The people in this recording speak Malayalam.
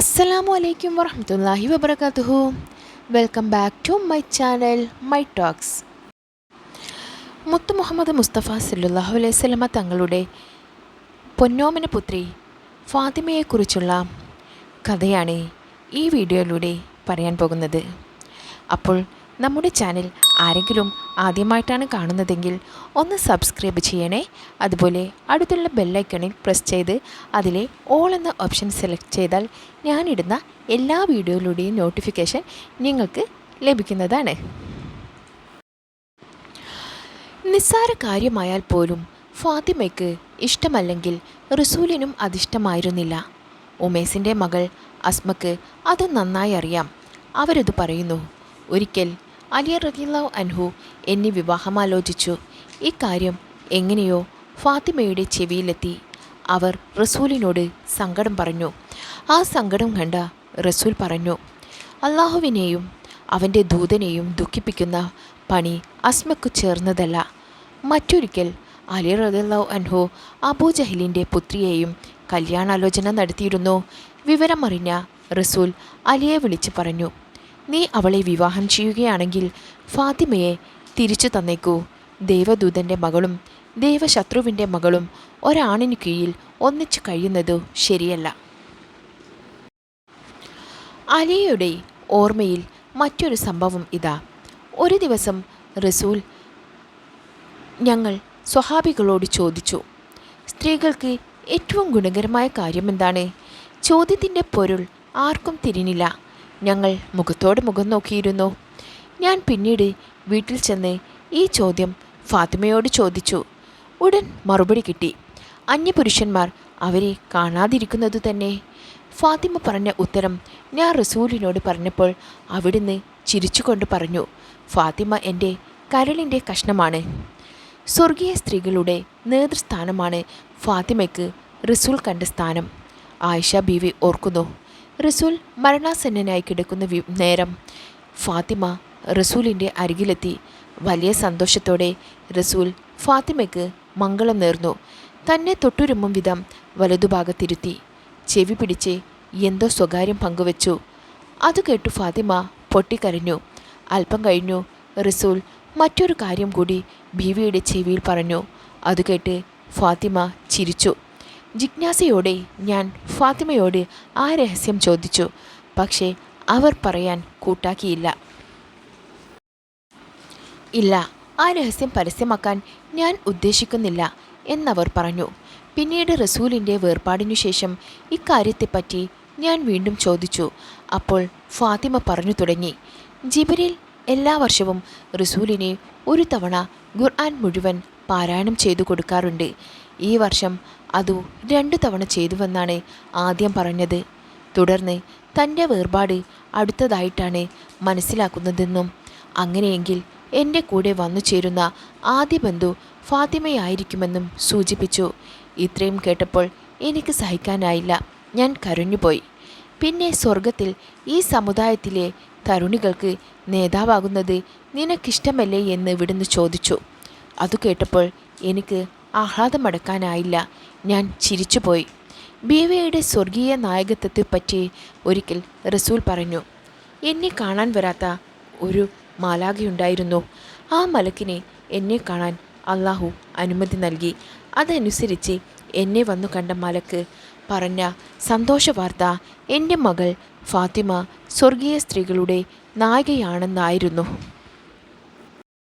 അസ്സലാമു അലൈക്കും വറഹ്മത്തുള്ളാഹി വബറകാതുഹു. Welcome back to my channel my talks. മുത്ത് മുഹമ്മദ് മുസ്തഫ സല്ലല്ലാഹു അലൈഹി വസല്ലമ തങ്ങളുടെ പൊന്നോമന പുത്രി ഫാത്തിമയെക്കുറിച്ചുള്ള കഥയാണ് ഈ വീഡിയോയിലൂടെ പറയാൻ പോകുന്നത്. അപ്പോൾ നമ്മുടെ ചാനൽ ആരെങ്കിലും ആദ്യമായിട്ടാണ് കാണുന്നതെങ്കിൽ ഒന്ന് സബ്സ്ക്രൈബ് ചെയ്യണേ. അതുപോലെ അടുത്തുള്ള ബെല്ലൈക്കണിൽ പ്രസ് ചെയ്ത് അതിലെ ഓൾ എന്ന ഓപ്ഷൻ സെലക്ട് ചെയ്താൽ ഞാനിടുന്ന എല്ലാ വീഡിയോയിലൂടെയും നോട്ടിഫിക്കേഷൻ നിങ്ങൾക്ക് ലഭിക്കുന്നതാണ്. നിസ്സാര കാര്യമായാൽ പോലും ഫാത്തിമയ്ക്ക് ഇഷ്ടമല്ലെങ്കിൽ റസൂലിനും അതിഷ്ടമായിരുന്നില്ല. ഉമേസിൻ്റെ മകൾ അസ്മക്ക് അത് നന്നായി അറിയാം. അവരത് പറയുന്നു. ഒരിക്കൽ അലി റളിയല്ലാഹു അൻഹു എന്നെ വിവാഹമാലോചിച്ചു. ഇക്കാര്യം എങ്ങനെയോ ഫാത്തിമയുടെ ചെവിയിലെത്തി. അവർ റസൂലിനോട് സങ്കടം പറഞ്ഞു. ആ സങ്കടം കണ്ട റസൂൽ പറഞ്ഞു, അള്ളാഹുവിനെയും അവൻ്റെ ദൂതനെയും ദുഃഖിപ്പിക്കുന്ന പണി അസ്മക്കു ചേർന്നതല്ല. മറ്റൊരിക്കൽ അലി റളിയല്ലാഹു അൻഹു അബൂജഹലിൻ്റെ പുത്രിയെയും കല്യാണാലോചന നടത്തിയിരുന്നു. വിവരമറിഞ്ഞ റസൂൽ അലിയെ വിളിച്ച് പറഞ്ഞു, നീ അവളെ വിവാഹം ചെയ്യുകയാണെങ്കിൽ ഫാത്തിമയെ തിരിച്ചു തന്നേക്കൂ. ദൈവദൂതൻ്റെ മകളും ദൈവശത്രുവിൻ്റെ മകളും ഒരാണിന് കീഴിൽ ഒന്നിച്ചു കഴിയുന്നത് ശരിയല്ല. അലിയുടെ ഓർമ്മയിൽ മറ്റൊരു സംഭവം ഇതാ. ഒരു ദിവസം റസൂൽ ഞങ്ങൾ സ്വഹാബികളോട് ചോദിച്ചു, സ്ത്രീകൾക്ക് ഏറ്റവും ഗുണകരമായ കാര്യമെന്താണ്? ചോദ്യത്തിൻ്റെ പൊരുൾ ആർക്കും തിരിഞ്ഞില്ല. ഞങ്ങൾ മുഖത്തോട് മുഖം നോക്കിയിരുന്നു. ഞാൻ പിന്നീട് വീട്ടിൽ ചെന്ന് ഈ ചോദ്യം ഫാത്തിമയോട് ചോദിച്ചു. ഉടൻ മറുപടി കിട്ടി, അന്യപുരുഷന്മാർ അവരെ കാണാതിരിക്കുന്നത് തന്നെ. ഫാത്തിമ പറഞ്ഞ ഉത്തരം ഞാൻ റസൂലിനോട് പറഞ്ഞപ്പോൾ അവിടുന്ന് ചിരിച്ചുകൊണ്ട് പറഞ്ഞു, ഫാത്തിമ എൻ്റെ കരളിൻ്റെ കഷ്ണമാണ്. സ്വർഗീയ സ്ത്രീകളുടെ നേതൃസ്ഥാനമാണ് ഫാത്തിമയ്ക്ക് റസൂൽ കണ്ട സ്ഥാനം. ആയിഷ ബീവി ഓർക്കുന്നു, റസൂൽ മരണാസന്നനായി കിടക്കുന്ന നേരം ഫാത്തിമ റസൂലിൻ്റെ അരികിലെത്തി. വലിയ സന്തോഷത്തോടെ റസൂൽ ഫാത്തിമയ്ക്ക് മംഗളം നേർന്നു. തന്നെ തൊട്ടുരുമ്മും വിധം വലതുഭാഗത്തിരുത്തി ചെവി പിടിച്ച് എന്തോ സ്വകാര്യം പങ്കുവച്ചു. അത് കേട്ടു ഫാത്തിമ പൊട്ടിക്കരഞ്ഞു. അല്പം കഴിഞ്ഞു റസൂൽ മറ്റൊരു കാര്യം കൂടി ബീവിയുടെ ചെവിയിൽ പറഞ്ഞു. അത് കേട്ട് ഫാത്തിമ ചിരിച്ചു. ജിജ്ഞാസയോടെ ഞാൻ ഫാത്തിമയോട് ആ രഹസ്യം ചോദിച്ചു. പക്ഷേ അവർ പറയാൻ കൂട്ടാക്കിയില്ല. ഇല്ല, ആ രഹസ്യം പരസ്യമാക്കാൻ ഞാൻ ഉദ്ദേശിക്കുന്നില്ല എന്നവർ പറഞ്ഞു. പിന്നീട് റസൂലിൻ്റെ വേർപാടിനു ശേഷം ഇക്കാര്യത്തെപ്പറ്റി ഞാൻ വീണ്ടും ചോദിച്ചു. അപ്പോൾ ഫാത്തിമ പറഞ്ഞു തുടങ്ങി, ജിബ്രീൽ എല്ലാ വർഷവും റസൂലിനെ ഒരു തവണ ഖുർആൻ മുഴുവൻ പാരായണം ചെയ്തു കൊടുക്കാറുണ്ട്. ഈ വർഷം അതു 2 തവണ ചെയ്തുവെന്നാണ് ആദ്യം പറഞ്ഞത്. തുടർന്ന് തൻ്റെ വേർപാട് അടുത്തതായിട്ടാണ് മനസ്സിലാക്കുന്നതെന്നും അങ്ങനെയെങ്കിൽ എൻ്റെ കൂടെ വന്നു ചേരുന്ന ആദ്യ ബന്ധു ഫാത്തിമയായിരിക്കുമെന്നും സൂചിപ്പിച്ചു. ഇത്രയും കേട്ടപ്പോൾ എനിക്ക് സഹിക്കാനായില്ല. ഞാൻ കരഞ്ഞുപോയി. പിന്നെ സ്വർഗത്തിൽ ഈ സമുദായത്തിലെ തരുണികൾക്ക് നേതാവാകുന്നത് നിനക്കിഷ്ടമല്ലേ എന്ന് ഇവിടുന്ന് ചോദിച്ചു. അതു കേട്ടപ്പോൾ എനിക്ക് ആഹ്ലാദമടക്കാനായില്ല. ഞാൻ ചിരിച്ചുപോയി. ബീവിയുടെ സ്വർഗീയ നായകത്വത്തെപ്പറ്റി ഒരിക്കൽ റസൂൽ പറഞ്ഞു, എന്നെ കാണാൻ വരാത്ത ഒരു മാലാഖയുണ്ടായിരുന്നു. ആ മലക്കിനെ എന്നെ കാണാൻ അള്ളാഹു അനുമതി നൽകി. അതനുസരിച്ച് എന്നെ വന്നു കണ്ട മലക്ക് പറഞ്ഞ സന്തോഷ വാർത്ത എൻ്റെ മകൾ ഫാത്തിമ സ്വർഗീയ സ്ത്രീകളുടെ നായികയാണെന്നായിരുന്നു.